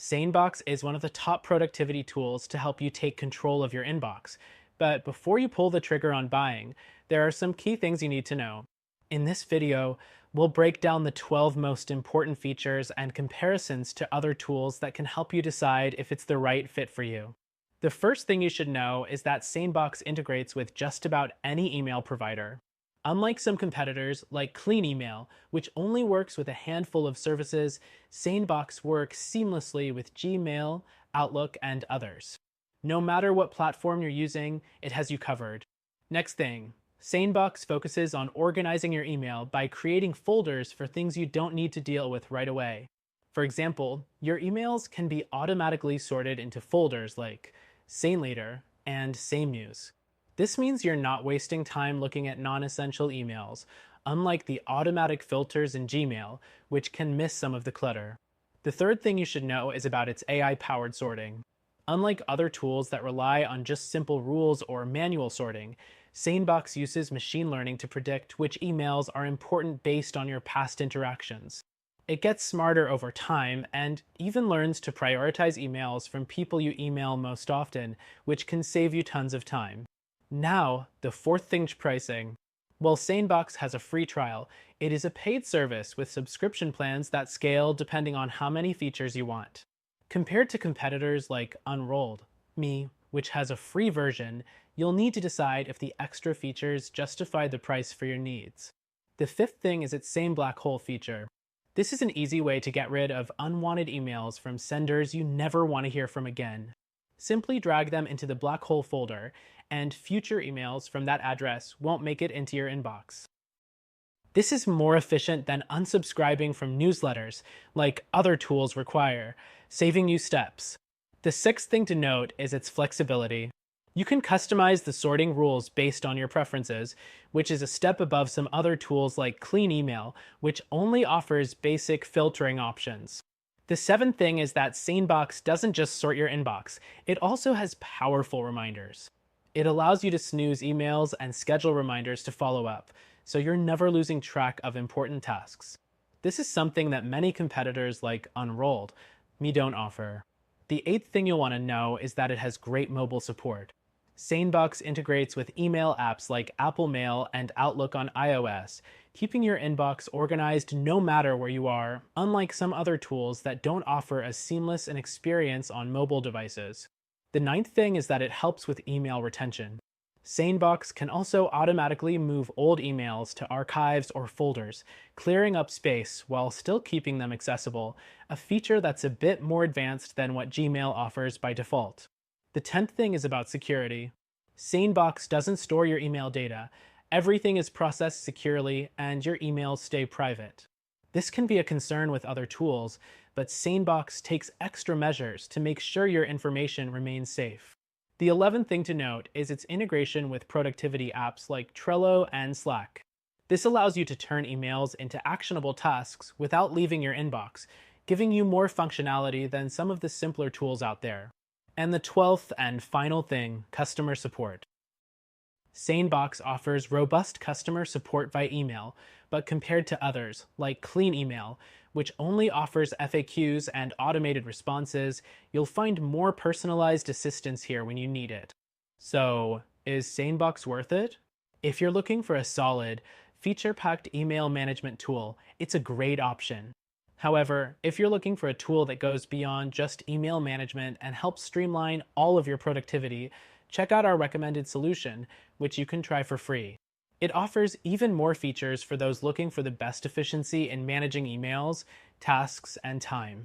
SaneBox is one of the top productivity tools to help you take control of your inbox. But before you pull the trigger on buying, there are some key things you need to know. In this video, we'll break down the 12 most important features and comparisons to other tools that can help you decide if it's the right fit for you. The first thing you should know is that SaneBox integrates with just about any email provider. Unlike some competitors like Clean Email, which only works with a handful of services, SaneBox works seamlessly with Gmail, Outlook, and others. No matter what platform you're using, it has you covered. Next thing, SaneBox focuses on organizing your email by creating folders for things you don't need to deal with right away. For example, your emails can be automatically sorted into folders like Sane Later and Same News. This means you're not wasting time looking at non-essential emails, unlike the automatic filters in Gmail, which can miss some of the clutter. The third thing you should know is about its AI-powered sorting. Unlike other tools that rely on just simple rules or manual sorting, SaneBox uses machine learning to predict which emails are important based on your past interactions. It gets smarter over time and even learns to prioritize emails from people you email most often, which can save you tons of time. Now, the fourth thing's pricing. While SaneBox has a free trial, it is a paid service with subscription plans that scale depending on how many features you want. Compared to competitors like Unrolled, Me, which has a free version, you'll need to decide if the extra features justify the price for your needs. The fifth thing is its same black hole feature. This is an easy way to get rid of unwanted emails from senders you never want to hear from again. Simply drag them into the black hole folder, and future emails from that address won't make it into your inbox. This is more efficient than unsubscribing from newsletters, like other tools require, saving you steps. The sixth thing to note is its flexibility. You can customize the sorting rules based on your preferences, which is a step above some other tools like Clean Email, which only offers basic filtering options. The seventh thing is that SaneBox doesn't just sort your inbox, it also has powerful reminders. It allows you to snooze emails and schedule reminders to follow up, so you're never losing track of important tasks. This is something that many competitors like Unrolled, Me don't offer. The eighth thing you'll want to know is that it has great mobile support. SaneBox integrates with email apps like Apple Mail and Outlook on iOS, keeping your inbox organized no matter where you are, unlike some other tools that don't offer a seamless an experience on mobile devices. The ninth thing is that it helps with email retention. SaneBox can also automatically move old emails to archives or folders, clearing up space while still keeping them accessible, a feature that's a bit more advanced than what Gmail offers by default. The 10th thing is about security. SaneBox doesn't store your email data. Everything is processed securely, and your emails stay private. This can be a concern with other tools, but SaneBox takes extra measures to make sure your information remains safe. The 11th thing to note is its integration with productivity apps like Trello and Slack. This allows you to turn emails into actionable tasks without leaving your inbox, giving you more functionality than some of the simpler tools out there. And the 12th and final thing, customer support. SaneBox offers robust customer support via email, but compared to others, like Clean Email, which only offers FAQs and automated responses, you'll find more personalized assistance here when you need it. So, is SaneBox worth it? If you're looking for a solid, feature-packed email management tool, it's a great option. However, if you're looking for a tool that goes beyond just email management and helps streamline all of your productivity, check out our recommended solution, which you can try for free. It offers even more features for those looking for the best efficiency in managing emails, tasks, and time.